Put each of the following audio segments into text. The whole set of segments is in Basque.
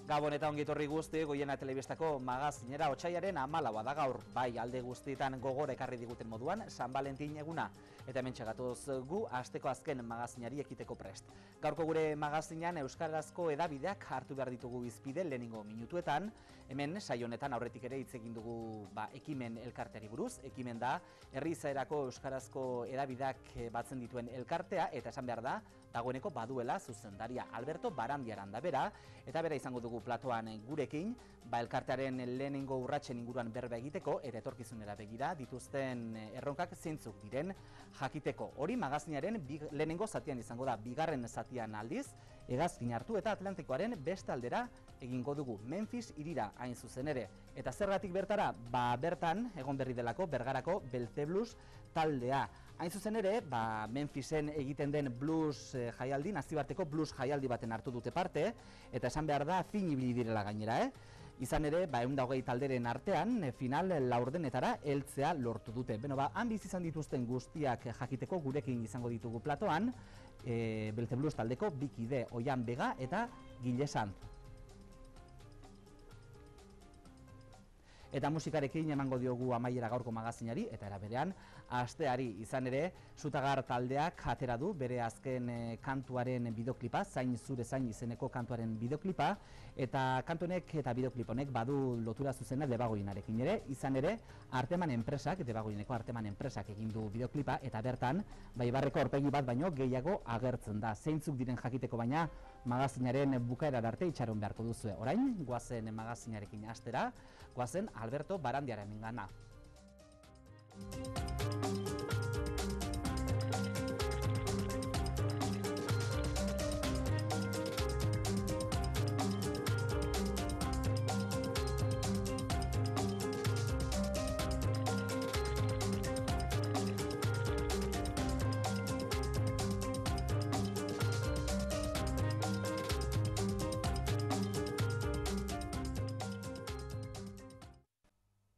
Gabon eta ongitorri guzti Goiena Telebistako magazinera otsailaren 14 da gaur. Bai, alde guztietan gogor ekarri diguten moduan San Valentin eguna. Eta hementxe gatoz gu asteko azken magazinari ekiteko prest. Gaurko gure magazinean euskarazko hedabideak hartu behar ditugu izpide lehenengo minutuetan. Hemen saio honetan aurretik ere hitz egin dugu ekimen elkarteari buruz. Ekimen da herri izaerako euskarazko hedabideak batzen dituen elkartea eta esan behar da dagoeneko baduela zuzendaria Alberto Barandiaran da bera eta bera izango dugu platoan gurekin, elkartearen lehenengo urratsen inguruan berba egiteko eta etorkizunera begira dituzten erronkak zeintzuk diren jakiteko. Hori magazinaren lehenengo zatian izango da, bigarren zatian aldiz, hegazkin hartu eta Atlantikoaren beste aldera egingo dugu, Memphis hirira hain zuzen ere. Eta zergatik bertara? Bertan egon berri delako Bergarako Beltzeblus taldea. Hain zuzen ere, Memphisen egiten den blues jaialdi, nazioarteko blues jaialdi baten hartu dute parte, eta esan behar da fin ibili direla gainera, Izan ere, 120 talderen artean, final laurdenetara heltzea lortu dute. Beno, han bizi izan dituzten guztiak jakiteko gurekin izango ditugu platoan, Beltzeblus taldeko bikide, Oian Bega eta Gile Sant. Eta musikarekin emango diogu amaiera gaurko magazinari, eta era berean, asteari izan ere, Sutagar taldeak atera du bere azken kantuaren bideoklipa, Zain zure zain izeneko kantuaren bideoklipa, eta kantunek eta bideokliponek badu lotura zuzena Debagoienarekin ere, izan ere, Arteman enpresak, Debagoieneko Arteman enpresak egin du bideoklipa, eta bertan, Baibarreko aurpegi bat baino gehiago agertzen da. Zeintzuk diren jakiteko baina, magazinaren bukaera arte itxaron beharko duzue. Orain, goazen magazinarekin astera, goazen Alberto Barandiaren ingana.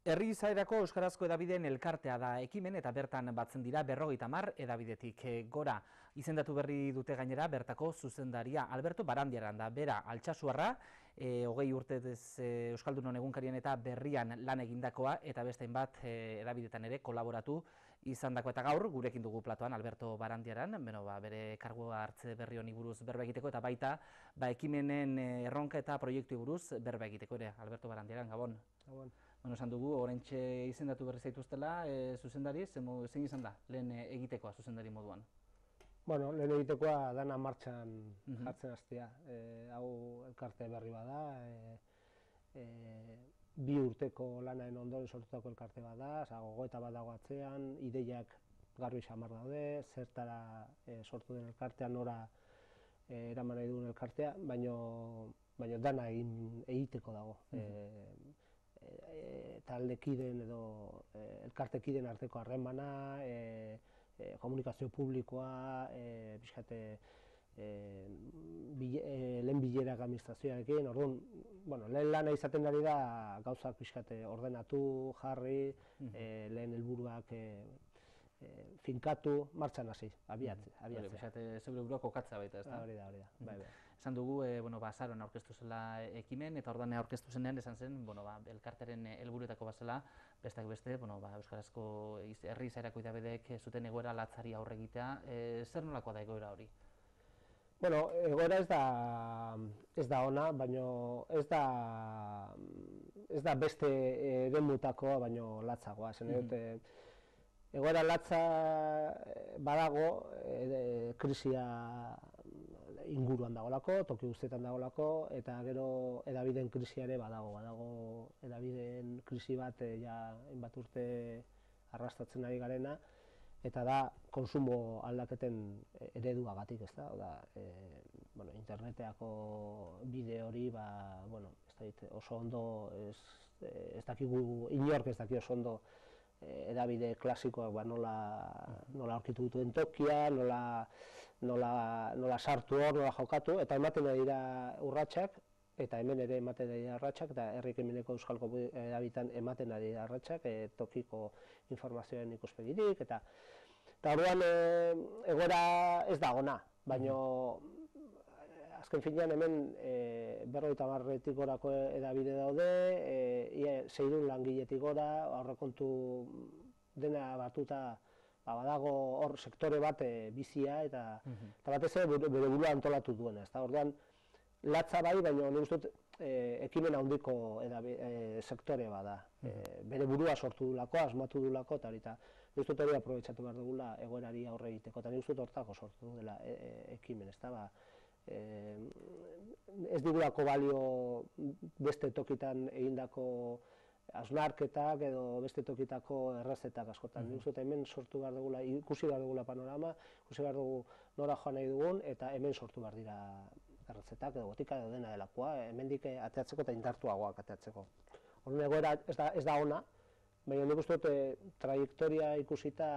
Herri izaerako euskarazko hedabideen elkartea da ekimen eta bertan batzen dira 50 hedabidetik gora. Izendatu berri dute gainera bertako zuzendaria Alberto Barandiaran da, bera Altsasuarra, 20 urtez Euskaldunon egunkarien eta berrian lan egindakoa eta beste hainbat hedabidetan ere kolaboratu izandako eta gaur gurekin dugu platoan Alberto Barandiaran, bere kargua hartze berri honi buruz berba egiteko eta baita ekimenen erronka eta proiektu buruz berba egiteko ere. Alberto Barandiaran, Gabon. Gabon. Esan dugu, oraintxe izendatu berri zaituztela zuzendari, zein izan da, lehen egitekoa zuzendari moduan? Bueno, lehen egitekoa dana martxan jartzen hastea. Hau elkarte berri bada, 2 urteko lanaen ondoren sortutako elkarte bada, gogoeta bat dago atzean, ideiak garbi samar daude, zertara sortu den elkartea, nora eraman nahi duen elkartea, baina dana egiteko dago. Taldekideen edo elkartekideen arteko harremana, komunikazio publikoa, lehen bilerak administrazioarekin, orduan, lehen lana izaten ari da gauzak ordenatu, jarri, lehen helburuak finkatu, martxan hasi, abiatzea. Zeure buruak kokatza baita, ez da? Hori da. Esan dugu, azaroan aurkeztu zela ekimen, eta orduan aurkeztu zenean esan zen, elkarteren helburuetako bazela, besteak beste, euskarazko herri izaerako hedabideek zuten egoera latzari aurre egitea, zer nolakoa da egoera hori? Bueno, egoera ez da ona, baina ez da beste eremutakoa, baina latzagoa. Egoera latza badago, krisia inguruan dagoelako, toki guztietan dagoelako, eta gero hedabideen krisia ere badago hedabideen krisi bat hainbat urte arrastatzen ari garena, eta da kontsumo aldaketen ereduagatik, ez da? Interneteako bideo hori, oso ondo, ez dakigu, inork ez daki oso ondo hedabide klasikoak nola aurkitu dituen tokia, nola sartu hor, nola jokatu, eta ematen dira urratsak, eta hemen ere ematen dira urratsak, eta herri ekimeneko euskalko hedabideetan ematen dira urratsak, tokiko informazioen ikuspegirik, eta orduan egoera ez da ona, baina azken finean hemen 50 gorako edabide daude, 600 langiletik gora, aurrekontu dena batuta badago hor sektore bat bizia eta batez ere bere burua antolatu duena. Orduan, latza bai, baina nik uste dut ekimen handiko sektore bada. Bere burua sortu dulako, asmatu dulako, eta nik uste dut hori aprobetxatu behar dugula egoerari aurre egiteko, eta nik uste dut hortako sortu dela ekimen, ez digulako balio beste tokitan egindako hausnarketak edo beste tokitako errezetak askotan. Nik uste hemen sortu behar dugula, ikusi behar dugula panorama, ikusi behar dugu nora joan nahi dugun, eta hemen sortu behar dira errezetak edo botika edo dena delakoa, hemendik ateatzeko eta indartuagoak ateatzeko. Horren egoera ez da ona, baina nik uste dut trajektoria ikusita,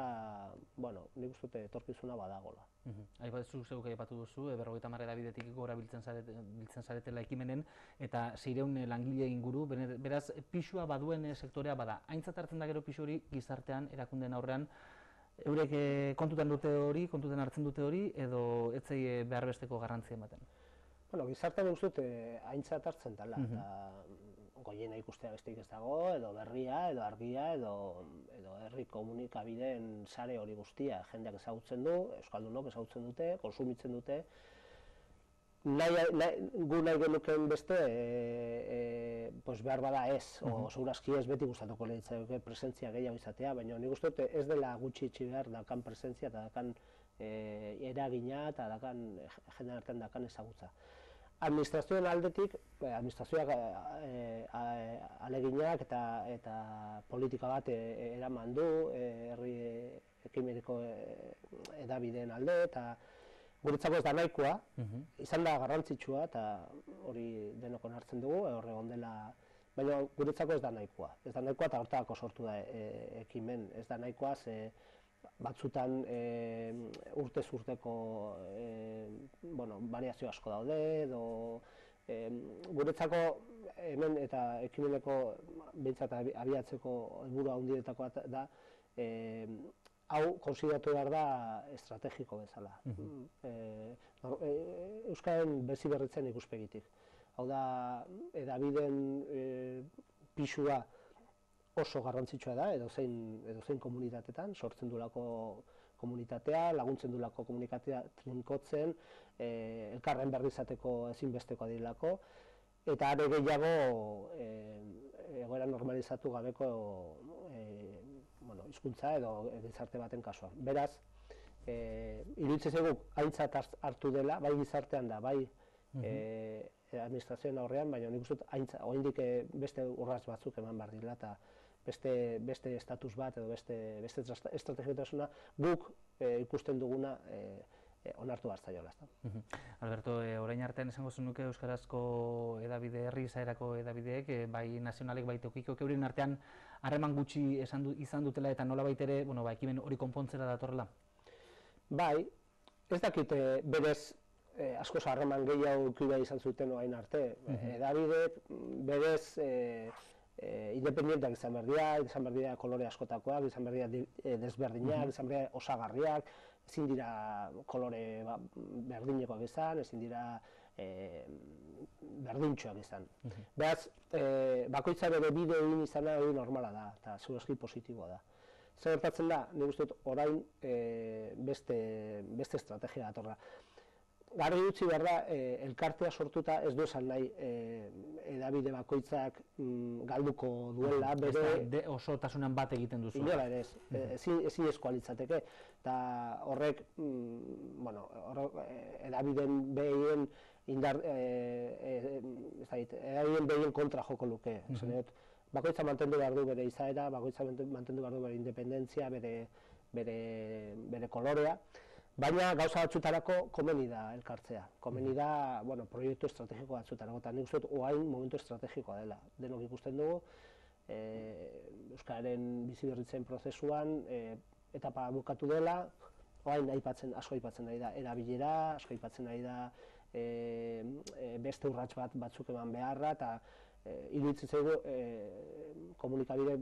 nik uste dut etorkizuna badagola. Zeuk aipatu duzu, 50 edabidetik gora biltzen zaretela ekimenen, eta 600 langile inguru, beraz, pisua baduen sektorea bada. Aintzat hartzen da gero pisu hori gizartean, erakundeen aurrean, eurek kontutan hartzen dute hori, edo etzei behar besteko garrantzia ematen? Gizartean uste dut aintzat hartzen dela, goiena ikustea besteik ez dago, edo berria, edo argia, edo herri komunikabideen sare hori guztia jendeak ezagutzen du, euskaldunok ezagutzen dute, konsumitzen dute. Gu nahi genukeen beste, behar bada ez, segurazki ez beti gustatuko lehitzak presentzia gehiago izatea, baina nik uste dut ez dela gutxi itxi behar dakan presentzia eta dakan eragina eta dakan jende artean dakan ezagutza. Administrazioen aldetik, administrazioak aleginak eta politika bat eraman du herri ekimeneko edabideen alde, eta guretzako ez da nahikoa, izan da garrantzitsua, eta hori denok onartzen dugu, horre ondela, baina guretzako ez da nahikoa. Ez da nahikoa eta hortako sortu da ekimen, ez da nahikoa, batzutan urtez urteko variazio asko daude, edo guretzako hemen eta ekimeneko behintzat abiatzeko helburu handietako da, hau konsideratu behar da estrategiko bezala. Euskaren beziberritzen ikuspegitik. Hau da, edabideen pisua oso garrantzitsua da, edozein komunitatetan, sortzen duelako komunitatea, laguntzen duelako komunitatea trinkotzen, elkarren berri izateko ezinbestekoa direlako, eta are gehiago egoera normalizatu gabeko hizkuntza edo gizarte baten kasuan. Beraz, iruditzen zaigu aintzat hartu dela, bai gizartean da, bai administrazioen aurrean, baina nik uste dut oraindik beste urrats batzuk eman behar direla, eta beste estatus bat edo beste estrategiotasuna guk ikusten duguna onartu behar zaiola. Alberto, orain artean esango zenuke euskarazko edabide, herri izaerako edabideek, bai nazionalek, bai tokiko, euren artean harreman gutxi izan dutela eta nolabait ere, ekimen hori konpontzera datorrela? Bai, ez dakit berez askoz harreman gehiago eduki izan zuten orain arte. Edabideek berez independenteak izan behar dira kolore askotakoak, izan behar dira desberdinak, izan behar dira osagarriak, ezin dira kolore berdinekoak izan, ezin dira berdintxoak izan. Beraz, bakoitza bere bide egin izana hori normala da, eta segurazki positiboa da. Zer gertatzen da, nik uste dut orain beste estrategia datorra. Garbi utzi behar da, elkartea sortuta ez du esan nahi edabide bakoitzak galduko duela bere... Osotasunan bat egiten duzu. Inola ere ez, ezin eskoa litzateke, eta horrek, edabideen behien edabideen behien kontra joko luke. Bakoitza mantendu behar du bere izaera, bakoitza mantendu behar du bere independentzia, bere kolorea, baina gauza batzutarako komeni da elkartzea. Komeni da proiektu estrategiko batzutarako, eta nik uste dut oain momentu estrategikoa dela. Denok ikusten dugu, Euskararen biziberritzen prozesuan etapa bukatu dela, oain asko aipatzen nahi da erabilera, asko aipatzen nahi da beste urrats batzuk eman beharra, eta iruditzen zaigu komunikabide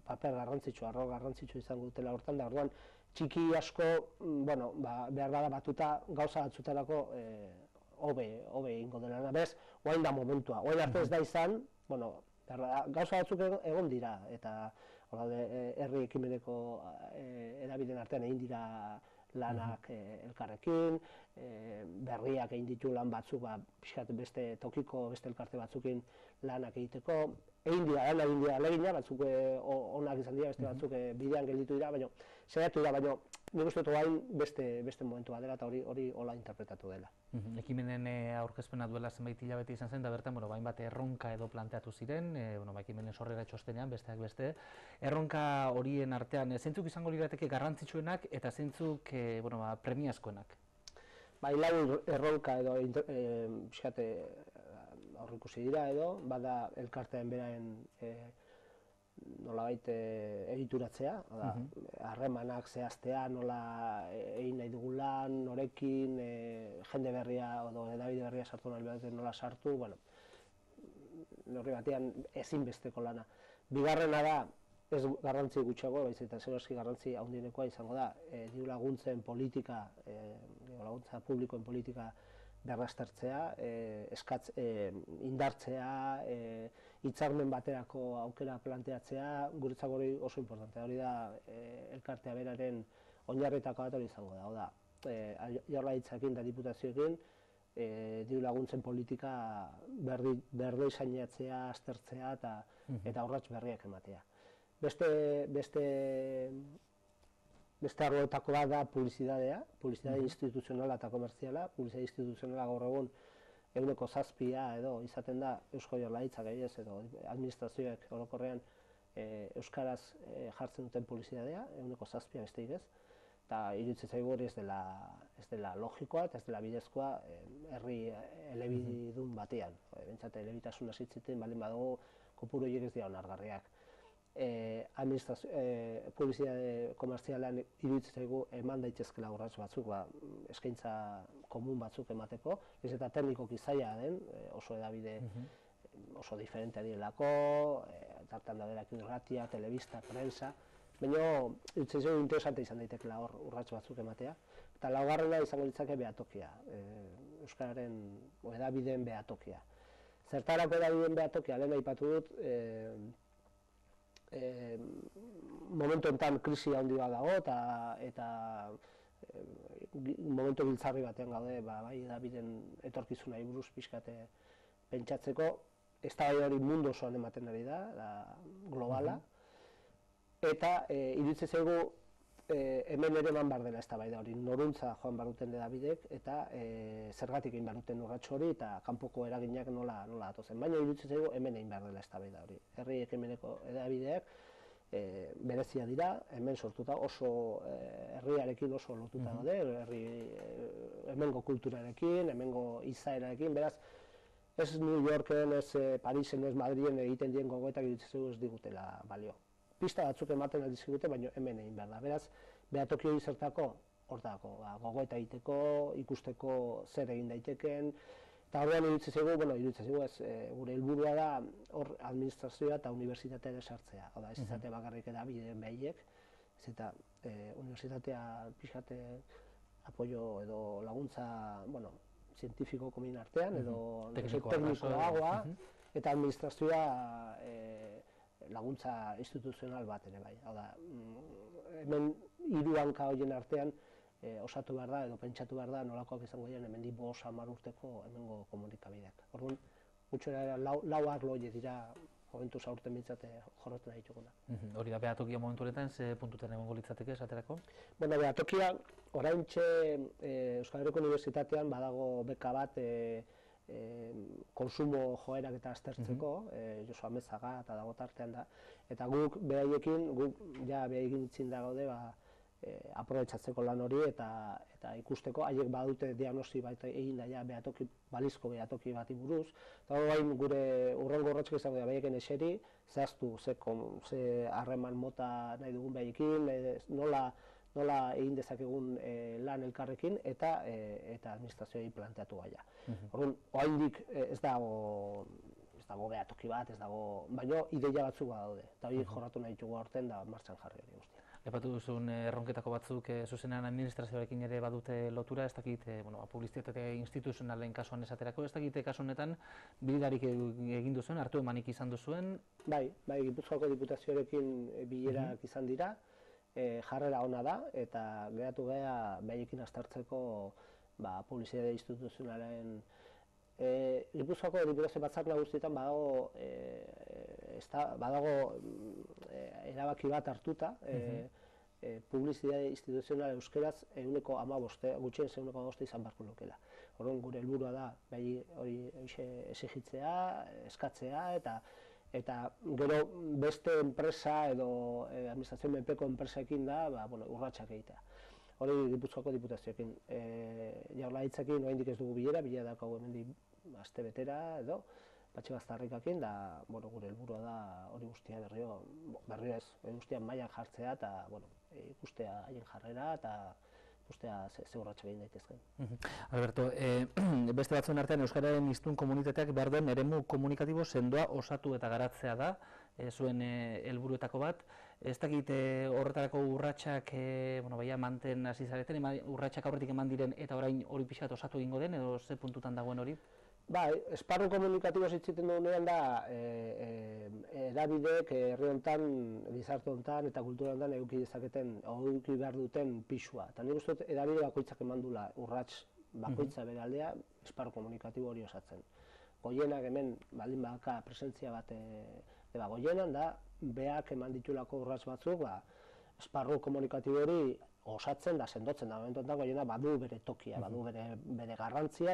paper garrantzitsua, arro garrantzitsua izango dutela hortan, da orduan txiki asko, behar bada batuta gauza batzutarako hobe egingo dela. Bez, orain da momentua. Orain arte ez da izan, bueno, gauza batzuk egon dira, eta herri ekimeneko hedabideen artean egin dira lanak elkarrekin, berriak egin ditu lan batzuk, pixkat beste tokiko, beste elkarte batzukin lanak egiteko, egin dira, alegina, batzuk onak izan dira, beste batzuk bidean gelditu dira, baina saiatu da, baina nik uste dut orain beste momentua dela eta hori hola interpretatu dela. Ekimenen aurkezpena duela zenbait hilabete izan zen, da bertan, hainbat erronka edo planteatu ziren, ekimenen sorrera txostenean, besteak beste. Erronka horien artean, zeintzuk izango lirateke garrantzitsuenak eta zeintzuk premiazkoenak? Lau erronka edo aurreikusi dira edo, bada elkartean beraien nolabait egituratzea, harremanak zehaztea, nola egin nahi dugun lan, norekin, jende berria edo hedabide berria sartu nahi behar nola sartu, neurri batean ezinbesteko lana. Bigarrena da, ez garrantzi gutxiago, baizik eta segurazki garrantzi handienekoa izango da, diru laguntzen politika, diru laguntza publikoen politika berraztertzea, indartzea, hitzarmen baterako aukera planteatzea, guretzako hori oso importantea. Hori da elkartea beraren oinarrietako bat hori izango da. Hau da, Jaurlaritzarekin eta diputazioekin diru laguntzen politika berdeisainatzea, aztertzea eta urrats berriak ematea. Beste arloetako bat da publizidadea, publizidade instituzionala eta komertziala. Publizidade instituzionala gaur egun 7% edo izaten da Eusko Jaurlaritzak gehiago edo administrazioek orokorrean euskaraz jartzen duten publizidadea, 7% besterik ez. Eta iruditzen zaigu hori ez dela logikoa eta ez dela bidezkoa herri elebidun batean. Behintzat elebitasuna zitziten baldin badugu kopuru horiek ez dira onargarriak. Publizidade komertzialean iruditzen zaigu eman daitezkela urrats batzuk, eskaintza komun batzuk emateko, ez eta teknikoki zaila den, oso hedabide oso diferentea direlako, tartean daudenak irratia, telebista, prensa, baina iruditzen zaigu interesante izan daitekela hor urrats batzuk ematea. Eta laugarrena izango litzake behatokia, euskararen hedabideen behatokia. Zertarako hedabideen behatokia, lehen aipatu dut, momentu enten krisi handi bat dago eta momentu giltzarri batean gaude hedabideen etorkizunari buruz pixkat pentsatzeko. Eztabaida hori mundu osoan ematen ari da, globala, eta iruditzen zaigu hemen ere eman behar dela eztabaida hori, noruntza joan behar duten hedabidek eta zergatik egin behar duten urrats hori eta kanpoko eraginak nola datozen. Baina iruditzen zaigu hemen egin behar dela eztabaida hori. Herri ekimeneko hedabideak berezia dira, hemen sortuta oso herriarekin oso lotuta daude, hemengo kulturarekin, hemengo izaerarekin, beraz, ez New Yorken, ez Parisen, ez Madriden egiten dien gogoetak iruditzen zaigu ez digutela balio. Pista batzuk ematen dizkigute, baina hemen egin behar da. Beraz, behatoki hori zertako, hortako, gogoeta egiteko, ikusteko zer egin daiteken, eta horrean iruditzen zaigu, gure helburua da hor administrazioa eta unibertsitatea ere sartzea. Hau da, ez izate bakarrik hedabideen behiek, ez eta unibertsitatea pixkat apoio edo laguntza, zientifiko komin artean, edo teknikoagoa, eta administrazioa laguntza instituzional bat ere bai. Hau da, hemen hiru hanka horien artean osatu behar da edo pentsatu behar da nolakoak izango diren hemendik 5-10 urteko hemengo komunikabideak. Orduan, gutxora lau arlo horiek dira momentuz aurten bintzate jorratzen dituguna. Hori da, behatokia momentu honetan, ze puntutan egongo litzateke esaterako? Behatokia, oraintxe Euskal Herriko Unibertsitatean badago beka bat konsumo joerak eta aztertzeko, Josu Amezaga eta dago tartean da, eta guk beraiekin itzin da gaude aprobetxatzeko lan hori eta ikusteko, haiek badute diagnosi bat egin da balizko behatoki bati buruz, eta hori gure urrengo urratsak izango da behaieken eseri, zehaztu ze harreman mota nahi dugun behaiekin, nola egin dezakegun lan elkarrekin eta administrazioei planteatu gaia. Orduan, oraindik ez dago behatoki bat, baina ideia batzuk badaude, eta hori jorratu nahi ditugu aurten da martxan jarri hori guztia. Aipatu duzun erronketako batzuk zuzenean administrazioarekin ere badute lotura, ez dakit publizitate instituzionalen kasuan esaterako, ez dakit kasu honetan bidarik egin duzuen, hartu emanik izan duzuen? Bai, Gipuzkoako Diputazioarekin bilerak izan dira, jarrera ona da, eta geratu geha behaiekin aztertzeko publizitate instituzionalen Gipuzkoako Diputazio Batzar Nagusietan badago erabaki bat hartuta, publizitate instituzional euskeraz 15%, gutxien 15% izan beharko lukeela. Orduan gure helburua da hori exigitzea, eskatzea eta gero beste enpresa edo administrazio menpeko enpresekin da urratsak egitea. Hori Gipuzkoako Diputazioekin. Jaurlaritzarekin oraindik ez dugu bilera daukagu hemendik aste betera edo Patxi Baztarrikakin, da gure helburua da hori guztia berriro ez, hori guztia mailan jartzea eta ikustea haien jarrera eta ikustea ze urratsak egin daitezkeen. Alberto, beste batzuen artean euskararen hiztun komunitateak behar duen eremu komunikatibo sendoa osatu eta garatzea da zuen helburuetako bat. Ez dakit horretarako urratsak manten hasi zareten, urratsak aurretik eman diren eta orain hori pixka bat osatu egingo den edo ze puntutan dagoen hori? Bai, esparru komunikatibo zitziten dugunean da erabideek herri honetan, gizarte honetan eta kultura honetan eduki behar duten pisua. Eta nik uste dut erabide bakoitzak eman duela urrats bakoitza bere aldea esparru komunikatibo hori osatzen. Goienak hemen baldin badaka presentzia bat goienan da, beak eman ditulako urrats batzuk esparru komunikatibo hori osatzen da, sendotzen da. Momentu honetan goiena badu bere tokia, badu bere garrantzia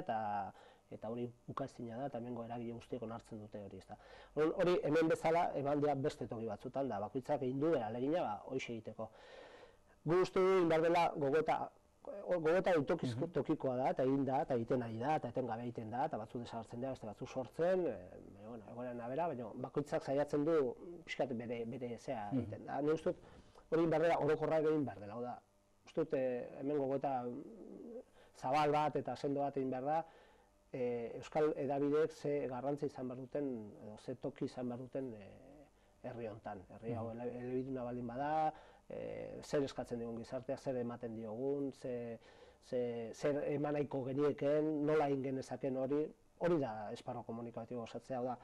eta hori ukaezina da, eta hemengo eragile guztiek onartzen dute hori. Hori hemen bezala eman dira beste toki batzutan da, bakoitzak egin du ahalegina hoxe egiteko. Gu uste du behar dela gogoeta tokikoa da, eta egin da, eta egiten ari da, eta etengabe egiten da, eta batzu desagertzen dira, beste batzu sortzen, egoeran abera, baina bakoitzak saiatzen du pixkat bere zea egiten da. Ni uste dut hori behar dela, orokorra egin behar dela, hau da. Uste dut hemen gogoeta zabal bat eta sendo bat egin behar da, euskal edabideek ze garrantzi izan behar duten, edo ze toki izan behar duten herri honetan. Herri hau elebiduna baldin bada, zer eskatzen digun gizartea, zer ematen diogun, zer eman nahiko genieken, nola egin genezaken hori da esparru komunikatibo osatzea, hau da.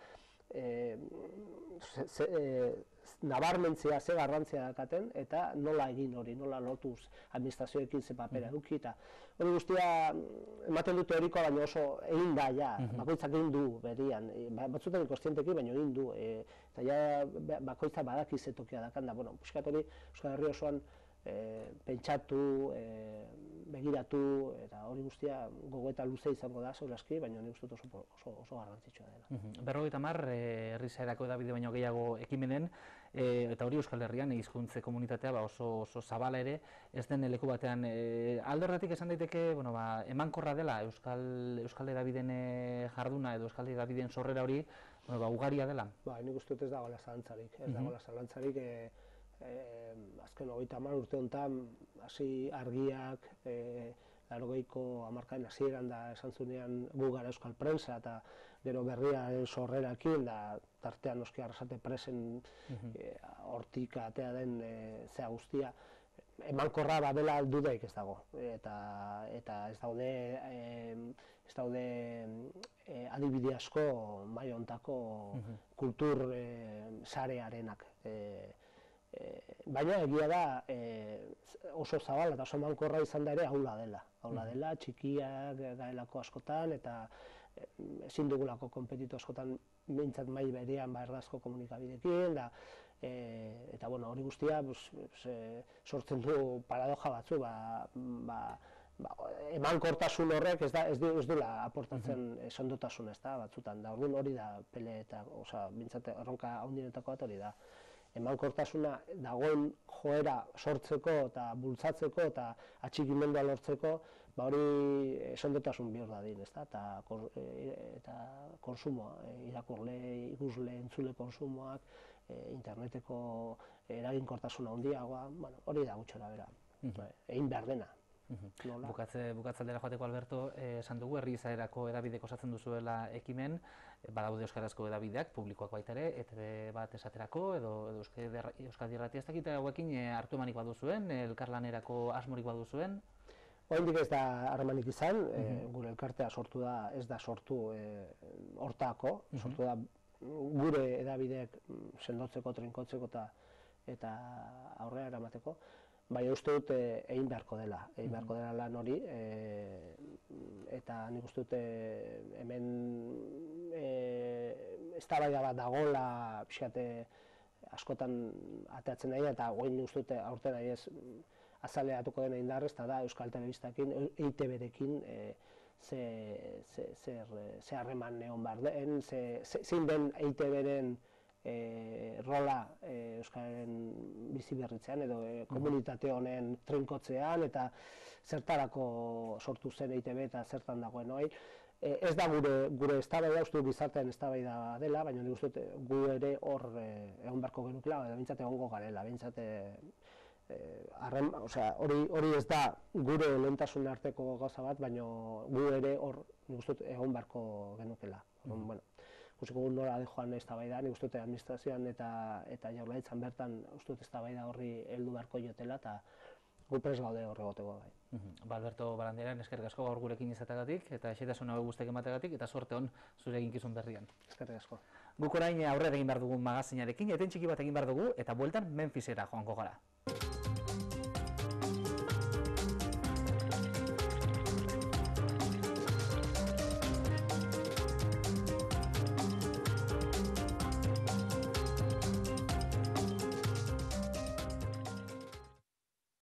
Nabarmentzea ze garrantzia dakaten eta nola egin hori, nola lotuz administrazioekin ze papera eduki eta hori guztia ematen du teorikoa, baina oso egin da ja, bakoitzak egin du berian, batzutan inkostienteki baina egin du eta ja bakoitzak badaki ze tokia dakan da, puskat hori Euskal Herri osoan pentsatu, begiratu eta hori guztia gogoeta luze izango da, segurazki, baina nik uste dut oso garrantzitsua dela. 50 herri zaerako edabide baino gehiago ekimenen, eta hori Euskal Herrian hizkuntze komunitatea oso zabala ere, ez den leku batean. Alde horretik esan daiteke, emankorra dela Euskal Hedabideen jarduna edo Euskal Hedabideen sorrera hori ugaria dela? Nik uste dut ez dagoela zalantzarik, azken 30 urte honetan hasi argiak, 80ko hamarkadaren hasieran da esan zuenean gu gara euskal prentsa eta gero berriaren sorrerakin da tartean noski Arrasate presen hortik atea den zea guztia emankorra badela dudarik ez dago eta ez daude adibide asko maila hontako kultur sarearenak. Baina egia da oso zabala eta oso emankorra izan da ere aula dela, txikiak gaelako askotan eta ezin dugulako konpetitu askotan behintzat maila berean erdazko komunikabideekin eta hori guztia sortzen du paradoja batzu, emankortasun horrek ez duela aportatzen sendotasun batzutan, da orduan hori da pele eta behintzat erronka handienetako bat hori da. Emankortasuna dagoen joera sortzeko eta bultzatzeko eta atxikimendua lortzeko, hori sendotasun bihur dadin, eta konsumoa, irakurle, ikusle, entzule konsumoak, interneteko eraginkortasuna handiagoa, hori da gutxora bera, egin behar dena. Bukatzaldera joateko, Alberto, esan dugu, herri izaerako edabidek osatzen duzuela ekimen, badaude euskarazko edabideak, publikoak baita ere, ETB bat esaterako, edo Euskadi Irratia ez dakit hauekin hartu emanik baduzuen, elkarlanerako asmorik baduzuen? Oraindik ez da harremanik izan, gure elkartea sortu da, ez da sortu hortako, sortu da gure edabideak sendotzeko, trinkotzeko eta aurrera eramateko, baina uste dut egin beharko dela lan hori, eta nik uste dut hemen eztabaida bat dagoela pixkate askotan ateatzen nahi, eta orain uste dut aurten nahi ez azaleatuko dena indarrez, eta da Euskal Telebistakin, EITB-rekin ze harreman egon behar den, zein den EITB-ren rola Euskararen bizi berritzean edo komunitate honen trinkotzean, eta zertarako sortu zen EITB eta zertan dagoen hori. Ez da gure eztabaida, uste dut gizartean eztabaida dela, baina nik uste dut gu ere hor egon beharko genukela, edo bintzate egongo garela, bintzate hori ez da gure lehentasun arteko gauza bat, baina gu ere hor nik uste dut egon beharko genukela. Ikusiko nola joan eztabaida, nik uste dut administrazioan eta jaurlaritzan bertan uste dut eztabaida horri heldu beharko jotela, eta gu prest gaude hor egoteko bai. Alberto Barandiaran, eskerrik asko gaur gurekin izateagatik eta xehetasun hau guztiak emateagatik, eta suerte on zure eginkizun berrian. Eskerrik asko. Guk orain aurrera egin behar dugu magazinarekin, eten txiki bat egin behar dugu, eta bueltan Memphisera joango gara.